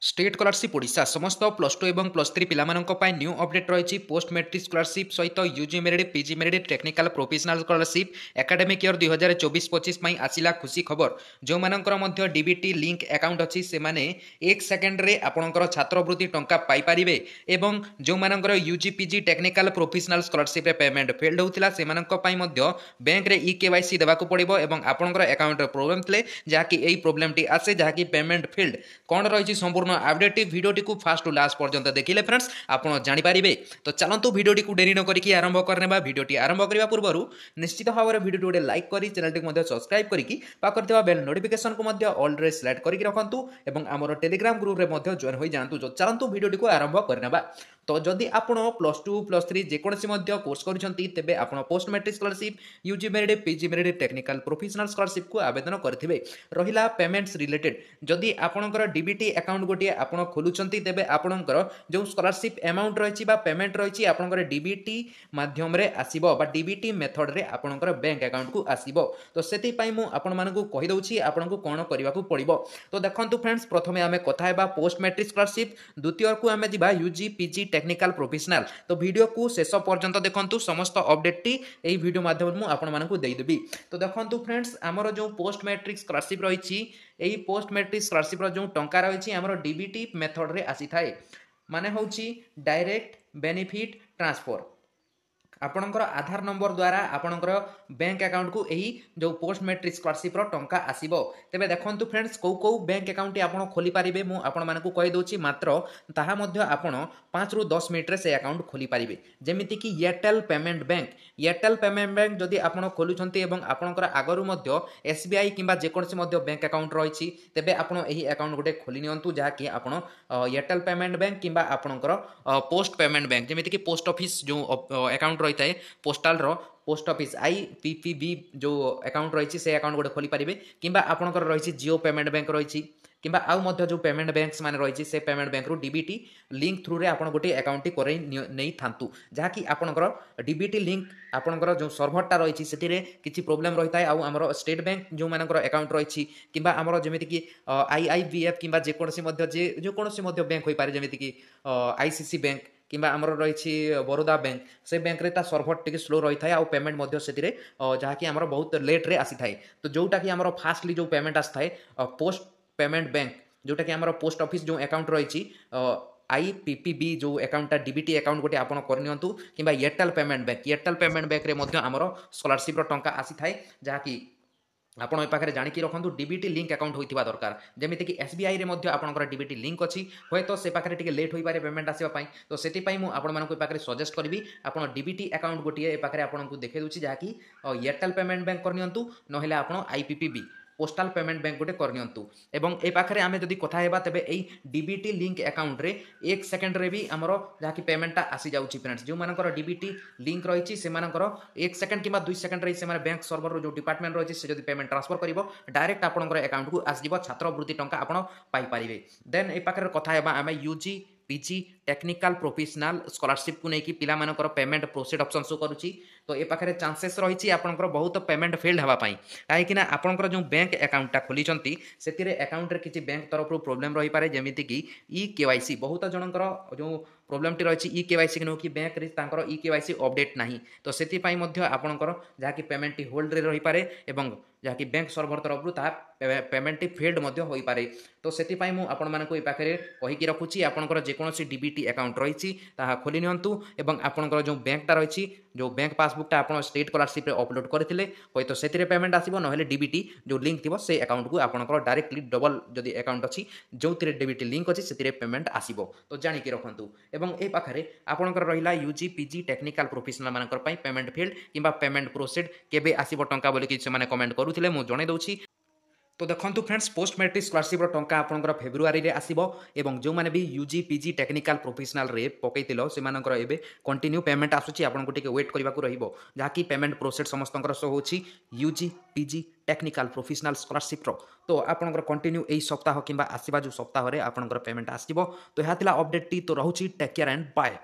State scholarship Odisha समस्त plus two और plus three पाई न्यू अपडेट रही पोस्ट मैट्रिक स्कॉलरशिप सहित UG merit PG merit technical professional scholarship academic year 2024-25 आसिला खुशी खबर जो मानकर डीबीटी लिंक अकाउंट अच्छी से एक सेकेंड रे आपणकर छात्रवृत्ति टंका पाइपारे एवं जो मानकर UG PG technical professional scholarship payment failed होता से बैंक रे ई केवाईसी देवाक पड़ो और आपंकर अकाउंट प्रोब्लेम थे जहाँकि यही प्रोब्लेम टी आसे जहाँकि पेमेंट फेल्ड कौन रही संपूर्ण अपडेट वीडियोटी को फास्ट टू लास्ट पर्यंत देखिले फ्रेंड्स आपड़ जानीपारे। तो चलतु वीडियोटी को डेरी न करके आरंभ करने वीडियोटी आरंभ करने पूर्व निश्चित भाव में वीडियो गोटे लाइक कर चैनल सब्सक्राइब करके बेल नोटिफिकेशन को ऑल रे सिलेक्ट करके रखु और आम टेलीग्राम ग्रुप में जॉइन हो जातु। चलतु वीडियोटी को आरंभ करने। तो जदि आप प्लस टू प्लस थ्री जेकोसी कोर्स करेंगे आप post matric scholarship UG merit PG merit technical professional scholarship को आवेदन करेंगे। रहा पेमेंट्स रिलेटेड जदि आपंकर डीबीटी अकाउंट गोटे आप खोलुंट तेज आपंकर जो स्कॉलरशिप अमाउंट रही पेमेंट रही आपंकर डीबीटी माध्यम आसो डीबीटी मेथड रे आपंकर बैंक अकाउंट को आसो। तो से कहीदे आपको कौन करने को पड़ो। तो देखो फ्रेंड्स प्रथम आम कथा पोस्ट मैट्रिक स्कॉलरशिप द्वितीय को आम जा यूजी पीजी टेक्निकल प्रोफेशनल। तो वीडियो को शेष पर्यंत देखु समस्त अपडेट टी यही वीडियो माध्यम आपको देदेवी। तो देखो फ्रेंड्स आमर जो पोस्ट मैट्रिक स्कॉलरशिप रही यही पोस्ट मैट्रिक स्कॉलरशिप जो टंका रही आमर डीबीटी मेथड रे आसी थाए माने होची डायरेक्ट बेनिफिट ट्रांसफर आपणकर आधार नंबर द्वारा आपणकर बैंक अकाउंट को यही जो पोस्ट मैट्रिक स्कॉलरशिप टंका आसीबो। तेबे देखंतु फ्रेंड्स को बैंक अकाउंट आपण खोली पारिबे मु आपण मानकु कहि दोछि मात्र ताहा मध्य आपण 5 रु 10 मिनिट रे से अकाउंट खोली पारिबे। जेमिति कि एयरटेल पेमेंट बैंक जदि आपण खोलुछंती एवं आपणकर आगरु मध्य एसबीआई किंबा जेकोसी मध्य बैंक अकाउंट रहिछि तेबे आपण एही अकाउंट गोटे खोली नियंतु जहा कि आपण एयरटेल पेमेंट बैंक किंबा आपणकर पोस्ट पेमेंट बैंक जेमिति कि पोस्ट ऑफिस जो अकाउंट रही है पोस्टाल पोस्ट ऑफिस आईपीपीबी जो अकाउंट रही से अकाउंट गोटे खोली पारे किंबा आपणकर रही जियो पेमेंट बैंक रही किंबा आउ मध्य जो पेमेंट बैंक्स माने रही से पेमेंट बैंक रु डीबीटी लिंक थ्रू रे आपण गोटे अकाउंट टी करई नै थांतु जहाँकि आपणकर डीबीटी लिंक आपणकर जो सर्भरटा रही से किसी प्रोब्लेम रही है आउ आमर स्टेट बैंक जो मानकर अकाउंट रही किंबा आमर जेमिति कि आईआईबीएफ किंबा जेकोसी मध्य बैंक हो पारे जेमिति कि आईसीसी बैंक किंबा आमर रही बरोदा बैंक से बैंक रे ता सर्भर टिके स्लो रही है आउ पेमेंट मध्य से जहाँकि आमर बहुत लेट रे आसी थाए। तो जोटा कि आमर फास्टली जो पेमेंट आसी थाए पोस्ट पेमेंट बैंक जोटा कि आमर पोस्ट ऑफिस जो अकाउंट रही आईपीपीबी जो अकाउंट डीबीटी अकाउंट गोटे आपन करनियंतु किंबा एयरटेल पेमेंट बैंक रे मध्य आमर स्कॉलरशिप रो टंका आसी थाए जहाँकि आपण पाखे जाणिकी रखु डीबीटी लिंक अकाउंट होता दरकार जमीती कि एसबीआई रे मध्य आपनकर डीबीटी लिंक अच्छी हे तो से पाखे टिके लेट हो पारे पेमेंट आसापी। तो से पाखे सजेस्ट करी आप डीबीटी अकाउंट गोटे पाखे आपको देखे दूसरी जहाँकि एयरटेल पेमेंट बैंक करनियंतु नहेले आपण आईपीपीबी पोस्टाल पेमेंट बैंक गोटे करनियंतु एवं ए पाखरे आमे जदि कथा हेबा तबे एई डीबीटी लिंक अकाउंट रे एक सेकंड रे भी हमरो जहाँकि पेमेंटा आसी जाउची फ्रेंड्स जो मानकर डीबीटी लिंक रही से मानकर एक सेकंड किंबा 2 सेकंड रे से माने बैंक सर्वर रो जो डिपार्टमेंट रही से जदि पेमेंट ट्रांसफर करिवो डायरेक्ट आपनकर अकाउंट को आसीबो छात्रवृत्ति टंका आपण पाई परिबे। देन ए पाखरे कथा हेबा आमे UG PG technical professional scholarship को लेकिन पिला मानकर पेमेंट प्रोसीड ऑप्शन शो करुच्ची। तो ये पाखे चांसेस रही आपंकर बहुत पेमेंट फेल्ड होगापाई कहीं आपंकर जो बैंक अकाउंटा खोली से अकाउंट किसी बैंक तरफ प्रोब्लेम रही पारे जमीती कि ई केवाईसी बहुत जनकर जो प्रोब्लेम टी रही ई केवाईसी कि बैंक रे तांकर ई केवाईसी अपडेट ना तो से आपंकर जहाँकि पेमेंट टी होल्ड रे रही पारे एवं जहाँकि बैंक सर्वर तरफ पेमेंट टी फेल्ड हो पारे। तो से आपको पाखे कहीकि रखुच्छी आपंकर जेकोसी डीबीटी अकाउंट रही खोली नियंतु एवं आपंकर जो बैंकटा रही जो बैंक पासबुकटा आप स्टेट स्कॉलरशिप अपलोड करते हे तो से पेमेंट आसो ना डीबीटी जो लिंक थी से अकाउंट को आपंकर डायरेक्टली डबल जदि अकाउंट अच्छी जो डीबीटी लिंक अच्छी से पेमेंट आसो। तो जाणिकी रखु एवं ए पाखे आपंकर रहा यूजी पीजी टेक्निकल प्रोफेशनल मानकर पेमेंट फेल्ड किंबा पेमेंट प्रोसीड केबे आसीबो टंका बोली कि से कमेंट करुथिले मु जणे दउछि। तो देखो फ्रेंड्स पोस्ट मैट्रिक स्कॉलरशिप टंका आपंकर फेब्रुआरी रे आसीबो एवं जो माने भी यूजी पीजी टेक्निकल प्रोफेशनल रे पकईतिलो से मानकर एबे कंटिन्यू पेमेंट आसुची आपनको टिके वेट करबा को रहिबो जहाँकि पेमेंट प्रोसेस समस्तंकर शो होची UG PG technical professional scholarship रो। तो आपंकर कंटिन्यू एई सप्ताह किंबा आसीबा जो सप्ताह रे आपंकर पेमेंट आसीबो। तो यहा थिला अपडेट टी तो रहउची टेक केयर एंड बाय।